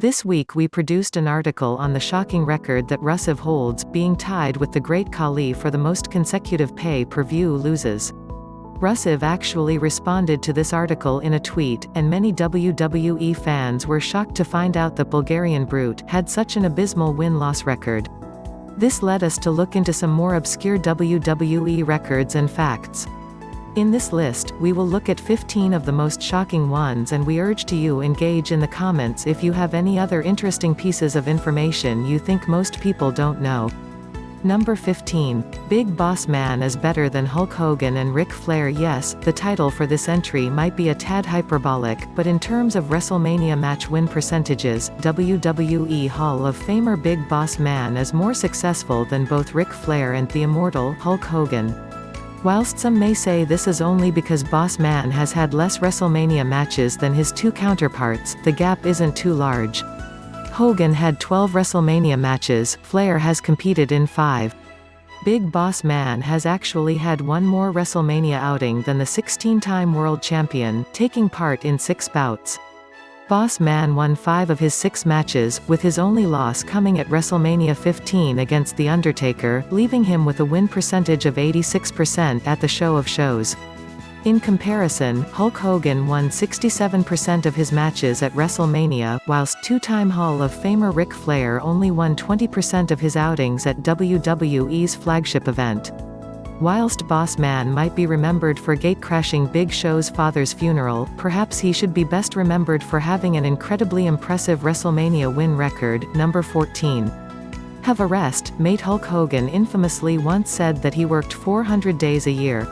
This week we produced an article on the shocking record that Rusev holds, being tied with the Great Khali for the most consecutive pay-per-view loses. Rusev actually responded to this article in a tweet, and many WWE fans were shocked to find out the Bulgarian Brute had such an abysmal win-loss record. This led us to look into some more obscure WWE records and facts. In this list, we will look at 15 of the most shocking ones, and we urge to you engage in the comments if you have any other interesting pieces of information you think most people don't know. Number 15. Big Boss Man is better than Hulk Hogan and Ric Flair. Yes, the title for this entry might be a tad hyperbolic, but in terms of WrestleMania match win percentages, WWE Hall of Famer Big Boss Man is more successful than both Ric Flair and the immortal Hulk Hogan. Whilst some may say this is only because Boss Man has had less WrestleMania matches than his two counterparts, the gap isn't too large. Hogan had 12 WrestleMania matches, Flair has competed in 5. Big Boss Man has actually had one more WrestleMania outing than the 16-time world champion, taking part in 6 bouts. Boss Man won 5 of his 6 matches, with his only loss coming at WrestleMania 15 against The Undertaker, leaving him with a win percentage of 86% at the Show of Shows. In comparison, Hulk Hogan won 67% of his matches at WrestleMania, whilst two-time Hall of Famer Ric Flair only won 20% of his outings at WWE's flagship event. Whilst Boss Man might be remembered for gatecrashing Big Show's father's funeral, perhaps he should be best remembered for having an incredibly impressive WrestleMania win record. Number 14. Have a rest, mate. Hulk Hogan infamously once said that he worked 400 days a year.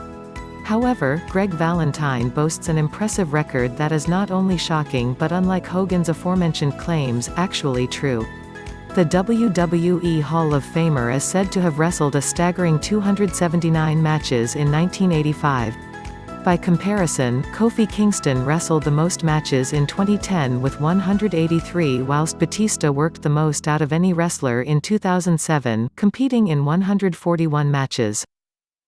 However, Greg Valentine boasts an impressive record that is not only shocking but, unlike Hogan's aforementioned claims, actually true. The WWE Hall of Famer is said to have wrestled a staggering 279 matches in 1985. By comparison, Kofi Kingston wrestled the most matches in 2010 with 183, whilst Batista worked the most out of any wrestler in 2007, competing in 141 matches.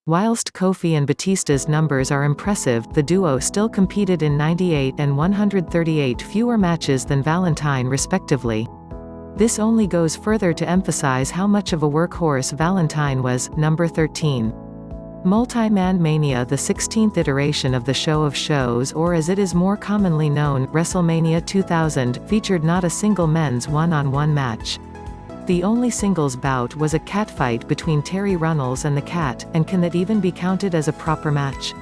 Whilst Kofi and Batista's numbers are impressive, the duo still competed in 98 and 138 fewer matches than Valentine respectively. This only goes further to emphasize how much of a workhorse Valentine was. Number 13. Multi-Man Mania. The 16th iteration of the Show of Shows, or as it is more commonly known, WrestleMania 2000, featured not a single men's one-on-one match. The only singles bout was a catfight between Terry Runnels and the Cat, and can that even be counted as a proper match?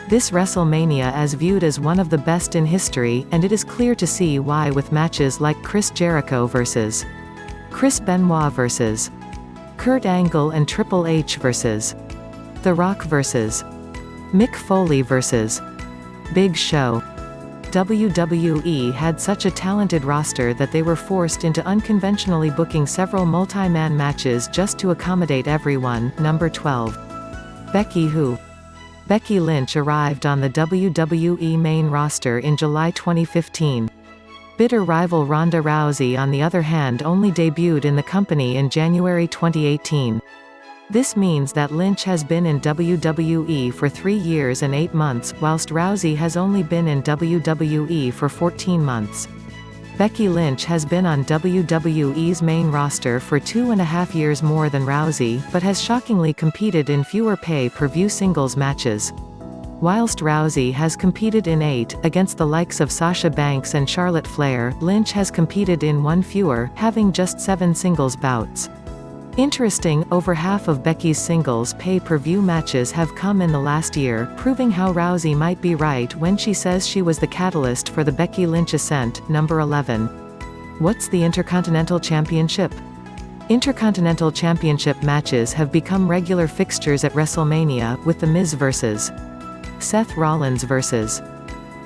This WrestleMania is viewed as one of the best in history, and it is clear to see why, with matches like Chris Jericho vs. Chris Benoit vs. Kurt Angle and Triple H vs. The Rock vs. Mick Foley vs. Big Show. WWE had such a talented roster that they were forced into unconventionally booking several multi-man matches just to accommodate everyone. Number 12. Becky Who. Becky Lynch arrived on the WWE main roster in July 2015. Bitter rival Ronda Rousey, on the other hand, only debuted in the company in January 2018. This means that Lynch has been in WWE for 3 years and 8 months, whilst Rousey has only been in WWE for 14 months. Becky Lynch has been on WWE's main roster for 2.5 years more than Rousey, but has shockingly competed in fewer pay-per-view singles matches. Whilst Rousey has competed in 8, against the likes of Sasha Banks and Charlotte Flair, Lynch has competed in 1 fewer, having just 7 singles bouts. Interesting, over half of Becky's singles pay-per-view matches have come in the last year, proving how Rousey might be right when she says she was the catalyst for the Becky Lynch ascent. Number 11. What's the Intercontinental Championship? Intercontinental Championship matches have become regular fixtures at WrestleMania, with The Miz vs. Seth Rollins vs.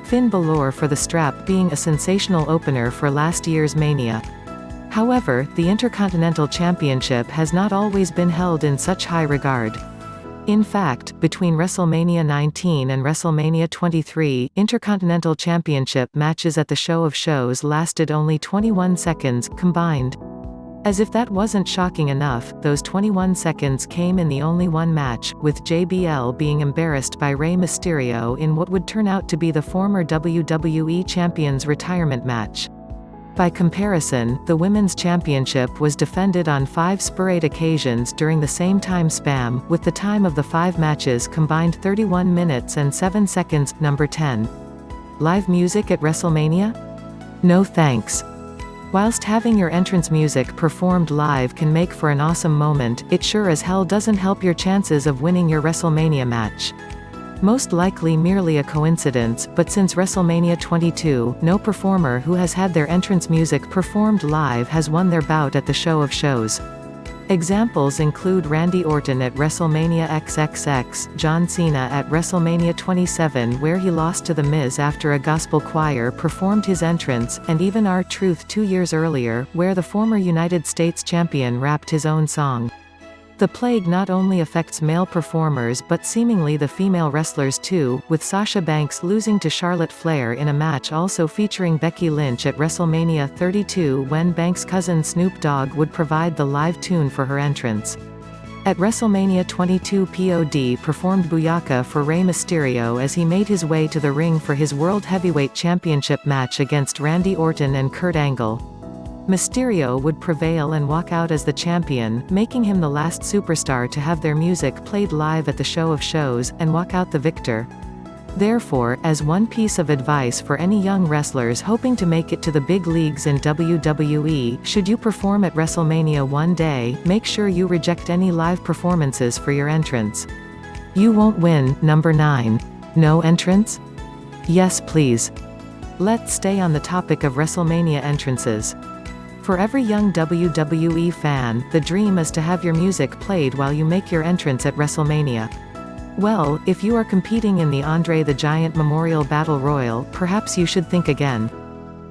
Finn Balor for the strap being a sensational opener for last year's Mania. However, the Intercontinental Championship has not always been held in such high regard. In fact, between WrestleMania 19 and WrestleMania 23, Intercontinental Championship matches at the Show of Shows lasted only 21 seconds, combined. As if that wasn't shocking enough, those 21 seconds came in the only one match, with JBL being embarrassed by Rey Mysterio in what would turn out to be the former WWE Champion's retirement match. By comparison, the Women's Championship was defended on 5 sporadic occasions during the same time span, with the time of the 5 matches combined 31 minutes and 7 seconds. Number 10. Live music at WrestleMania? No thanks. Whilst having your entrance music performed live can make for an awesome moment, it sure as hell doesn't help your chances of winning your WrestleMania match. Most likely merely a coincidence, but since WrestleMania 22, no performer who has had their entrance music performed live has won their bout at the show of shows. Examples include Randy Orton at WrestleMania XXX, John Cena at WrestleMania 27 where he lost to The Miz after a gospel choir performed his entrance, and even R-Truth 2 years earlier, where the former United States champion rapped his own song. The plague not only affects male performers but seemingly the female wrestlers too, with Sasha Banks losing to Charlotte Flair in a match also featuring Becky Lynch at WrestleMania 32 when Banks' cousin Snoop Dogg would provide the live tune for her entrance. At WrestleMania 22 POD performed Booyaka for Rey Mysterio as he made his way to the ring for his World Heavyweight Championship match against Randy Orton and Kurt Angle. Mysterio would prevail and walk out as the champion, making him the last superstar to have their music played live at the show of shows, and walk out the victor. Therefore, as one piece of advice for any young wrestlers hoping to make it to the big leagues in WWE, should you perform at WrestleMania one day, make sure you reject any live performances for your entrance. You won't win. Number 9. No entrance? Yes please. Let's stay on the topic of WrestleMania entrances. For every young WWE fan, the dream is to have your music played while you make your entrance at WrestleMania. Well, if you are competing in the Andre the Giant Memorial Battle Royal, perhaps you should think again.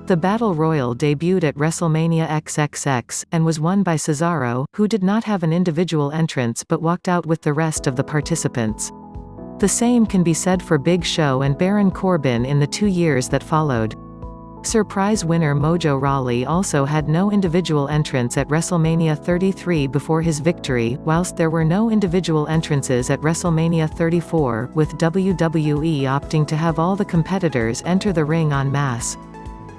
The Battle Royal debuted at WrestleMania XXX, and was won by Cesaro, who did not have an individual entrance but walked out with the rest of the participants. The same can be said for Big Show and Baron Corbin in the 2 years that followed. Surprise winner Mojo Rawley also had no individual entrance at WrestleMania 33 before his victory, whilst there were no individual entrances at WrestleMania 34, with WWE opting to have all the competitors enter the ring en masse.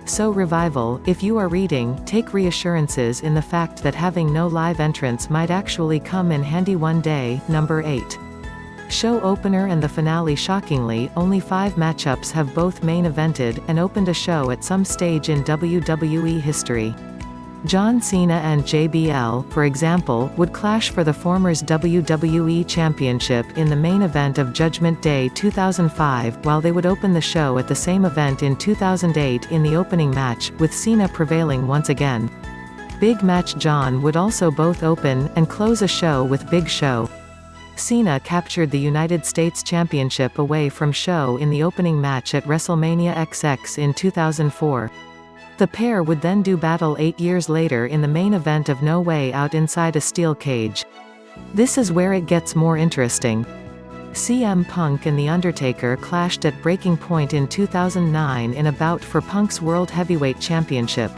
So Revival, if you are reading, take reassurances in the fact that having no live entrance might actually come in handy one day. Number 8. Show opener and the finale. Shockingly, only 5 matchups have both main evented, and opened a show at some stage in WWE history. John Cena and JBL, for example, would clash for the former's WWE Championship in the main event of Judgment Day 2005, while they would open the show at the same event in 2008 in the opening match, with Cena prevailing once again. Big Match John would also both open, and close a show with Big Show. Cena captured the United States Championship away from Show in the opening match at WrestleMania XX in 2004. The pair would then do battle 8 years later in the main event of No Way Out inside a steel cage. This is where it gets more interesting. CM Punk and The Undertaker clashed at Breaking Point in 2009 in a bout for Punk's World Heavyweight Championship.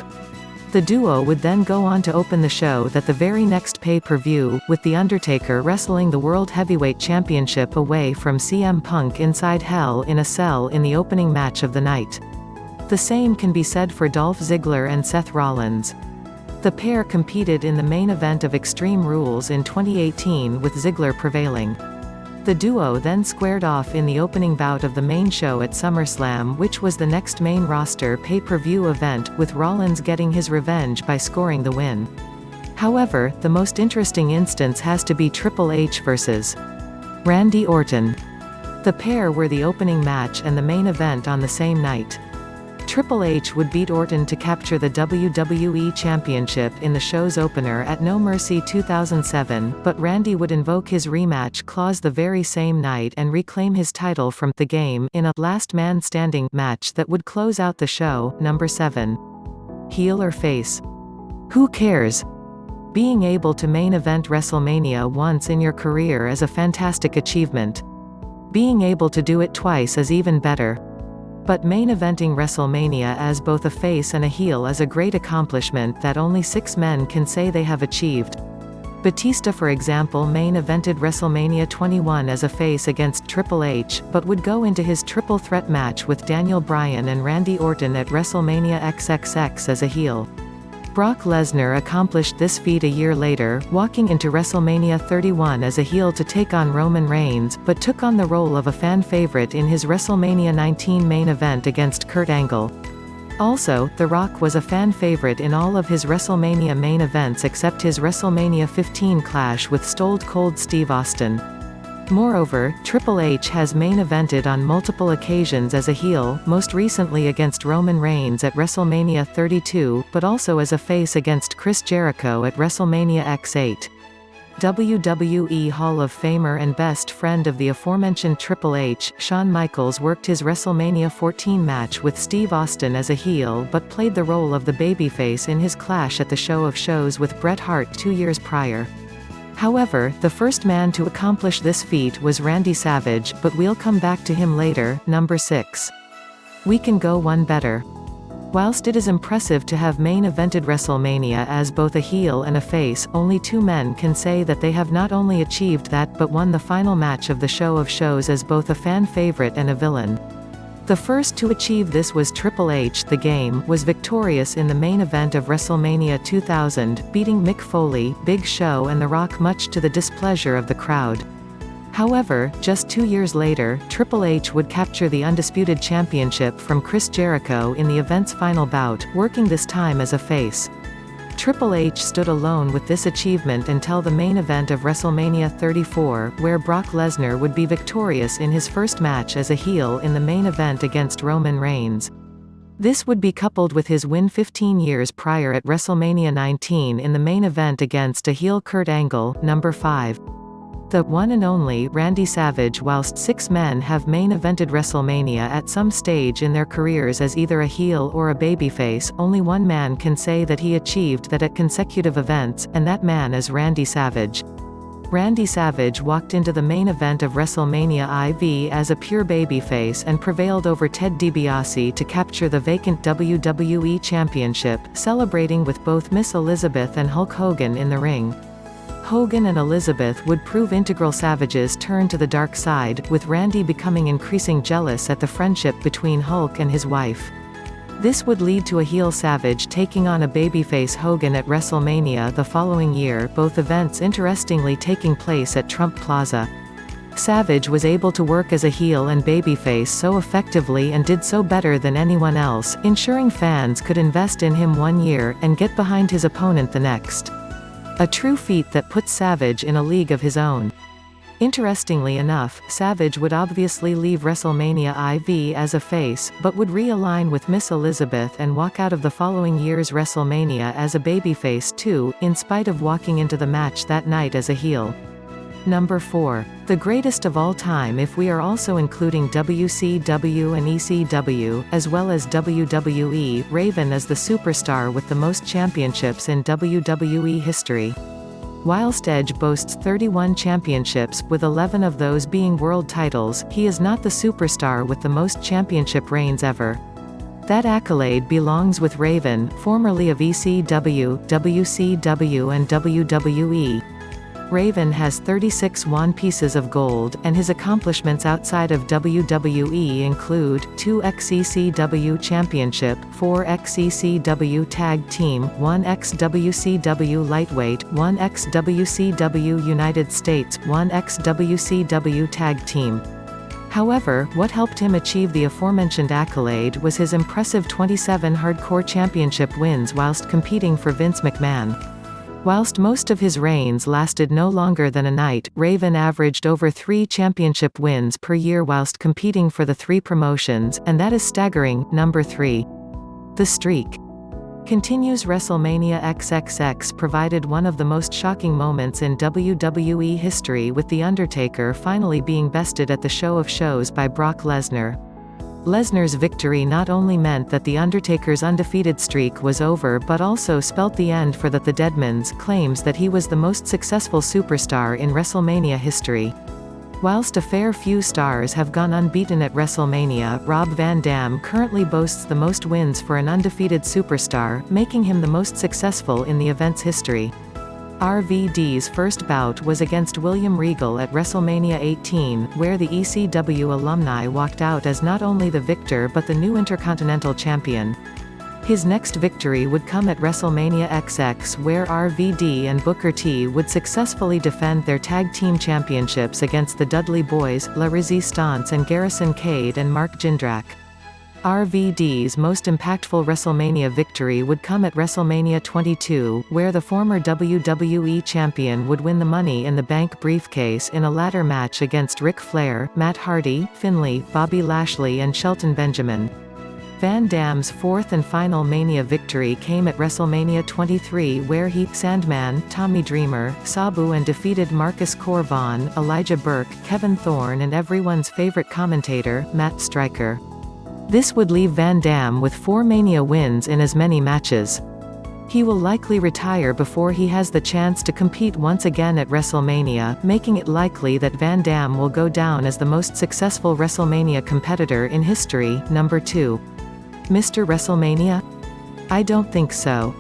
The duo would then go on to open the show that the very next pay-per-view, with The Undertaker wrestling the World Heavyweight Championship away from CM Punk inside Hell in a Cell in the opening match of the night. The same can be said for Dolph Ziggler and Seth Rollins. The pair competed in the main event of Extreme Rules in 2018 with Ziggler prevailing. The duo then squared off in the opening bout of the main show at SummerSlam, which was the next main roster pay-per-view event, with Rollins getting his revenge by scoring the win. However, the most interesting instance has to be Triple H vs. Randy Orton. The pair were the opening match and the main event on the same night. Triple H would beat Orton to capture the WWE Championship in the show's opener at No Mercy 2007, but Randy would invoke his rematch clause the very same night and reclaim his title from The Game in a Last Man Standing match that would close out the show. Number 7. Heel or face? Who cares? Being able to main event WrestleMania once in your career is a fantastic achievement. Being able to do it twice is even better. But main eventing WrestleMania as both a face and a heel is a great accomplishment that only 6 men can say they have achieved. Batista, for example, main evented WrestleMania 21 as a face against Triple H, but would go into his triple threat match with Daniel Bryan and Randy Orton at WrestleMania XXX as a heel. Brock Lesnar accomplished this feat a year later, walking into WrestleMania 31 as a heel to take on Roman Reigns, but took on the role of a fan favorite in his WrestleMania 19 main event against Kurt Angle. Also, The Rock was a fan favorite in all of his WrestleMania main events except his WrestleMania 15 clash with Stone Cold Steve Austin. Moreover, Triple H has main evented on multiple occasions as a heel, most recently against Roman Reigns at WrestleMania 32, but also as a face against Chris Jericho at WrestleMania X8. WWE Hall of Famer and best friend of the aforementioned Triple H, Shawn Michaels worked his WrestleMania 14 match with Steve Austin as a heel but played the role of the babyface in his clash at the Show of Shows with Bret Hart 2 years prior. However, the first man to accomplish this feat was Randy Savage, but we'll come back to him later. Number 6. We can go one better. Whilst it is impressive to have main evented WrestleMania as both a heel and a face, only 2 men can say that they have not only achieved that but won the final match of the Show of Shows as both a fan favorite and a villain. The first to achieve this was Triple H. The Game was victorious in the main event of WrestleMania 2000, beating Mick Foley, Big Show and The Rock much to the displeasure of the crowd. However, just 2 years later, Triple H would capture the Undisputed Championship from Chris Jericho in the event's final bout, working this time as a face. Triple H stood alone with this achievement until the main event of WrestleMania 34, where Brock Lesnar would be victorious in his first match as a heel in the main event against Roman Reigns. This would be coupled with his win 15 years prior at WrestleMania 19 in the main event against a heel Kurt Angle. Number 5. The one and only Randy Savage. Whilst 6 men have main evented WrestleMania at some stage in their careers as either a heel or a babyface, only one man can say that he achieved that at consecutive events, and that man is Randy Savage. Randy Savage walked into the main event of WrestleMania IV as a pure babyface and prevailed over Ted DiBiase to capture the vacant WWE Championship, celebrating with both Miss Elizabeth and Hulk Hogan in the ring. Hogan and Elizabeth would prove integral Savage's turn to the dark side, with Randy becoming increasingly jealous at the friendship between Hulk and his wife. This would lead to a heel Savage taking on a babyface Hogan at WrestleMania the following year, both events interestingly taking place at Trump Plaza. Savage was able to work as a heel and babyface so effectively and did so better than anyone else, ensuring fans could invest in him 1 year, and get behind his opponent the next. A true feat that puts Savage in a league of his own. Interestingly enough, Savage would obviously leave WrestleMania IV as a face, but would realign with Miss Elizabeth and walk out of the following year's WrestleMania as a babyface too, in spite of walking into the match that night as a heel. Number 4. The greatest of all time if we are also including WCW and ECW, as well as WWE, Raven is the superstar with the most championships in WWE history. Whilst Edge boasts 31 championships, with 11 of those being world titles, he is not the superstar with the most championship reigns ever. That accolade belongs with Raven, formerly of ECW, WCW and WWE. Raven has 36 won pieces of gold, and his accomplishments outside of WWE include 2 ex-ECW Championship, 4 ex-ECW Tag Team, 1 ex-WCW Lightweight, 1 ex-WCW United States, 1 ex-WCW Tag Team. However, what helped him achieve the aforementioned accolade was his impressive 27 Hardcore Championship wins whilst competing for Vince McMahon. Whilst most of his reigns lasted no longer than a night, Raven averaged over 3 championship wins per year whilst competing for the 3 promotions, and that is staggering. Number 3. The streak continues. WrestleMania XXX provided one of the most shocking moments in WWE history, with The Undertaker finally being bested at the Show of Shows by Brock Lesnar. Lesnar's victory not only meant that The Undertaker's undefeated streak was over but also spelt the end for the Deadman's claims that he was the most successful superstar in WrestleMania history. Whilst a fair few stars have gone unbeaten at WrestleMania, Rob Van Dam currently boasts the most wins for an undefeated superstar, making him the most successful in the event's history. RVD's first bout was against William Regal at WrestleMania 18, where the ECW alumni walked out as not only the victor but the new Intercontinental Champion. His next victory would come at WrestleMania XX, where RVD and Booker T would successfully defend their tag team championships against the Dudley Boys, La Resistance and Garrison Cade and Mark Jindrak. RVD's most impactful WrestleMania victory would come at WrestleMania 22, where the former WWE Champion would win the Money in the Bank briefcase in a ladder match against Ric Flair, Matt Hardy, Finlay, Bobby Lashley and Shelton Benjamin. Van Dam's fourth and final Mania victory came at WrestleMania 23, where he, Sandman, Tommy Dreamer, Sabu and defeated Marcus Corvon, Elijah Burke, Kevin Thorne and everyone's favorite commentator, Matt Striker. This would leave Van Dam with 4 Mania wins in as many matches. He will likely retire before he has the chance to compete once again at WrestleMania, making it likely that Van Dam will go down as the most successful WrestleMania competitor in history. Number 2. Mr. WrestleMania? I don't think so.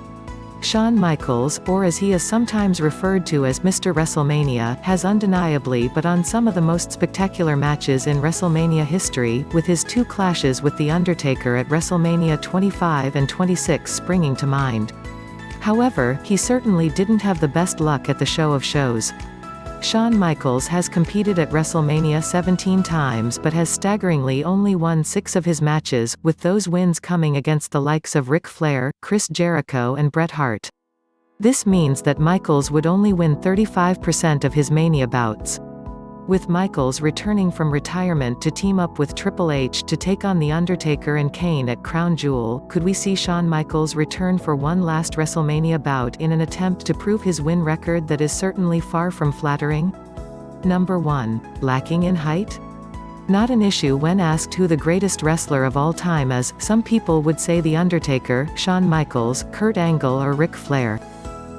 Shawn Michaels, or as he is sometimes referred to as Mr. WrestleMania, has undeniably put on some of the most spectacular matches in WrestleMania history, with his 2 clashes with The Undertaker at WrestleMania 25 and 26 springing to mind. However, he certainly didn't have the best luck at the show of shows. Shawn Michaels has competed at WrestleMania 17 times but has staggeringly only won 6 of his matches, with those wins coming against the likes of Ric Flair, Chris Jericho and Bret Hart. This means that Michaels would only win 35% of his Mania bouts. With Michaels returning from retirement to team up with Triple H to take on The Undertaker and Kane at Crown Jewel, could we see Shawn Michaels return for one last WrestleMania bout in an attempt to prove his win record that is certainly far from flattering? Number 1. Lacking in height? Not an issue when asked who the greatest wrestler of all time is. Some people would say The Undertaker, Shawn Michaels, Kurt Angle or Ric Flair.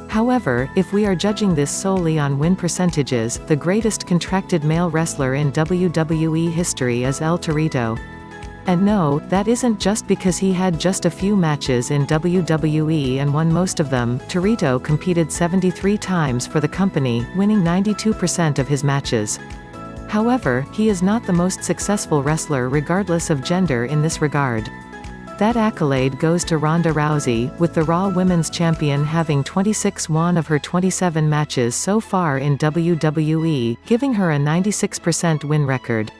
However, if we are judging this solely on win percentages, the greatest contracted male wrestler in WWE history is El Torito. And no, that isn't just because he had just a few matches in WWE and won most of them. Torito competed 73 times for the company, winning 92% of his matches. However, he is not the most successful wrestler regardless of gender in this regard. That accolade goes to Ronda Rousey, with the Raw Women's Champion having 26 won of her 27 matches so far in WWE, giving her a 96% win record.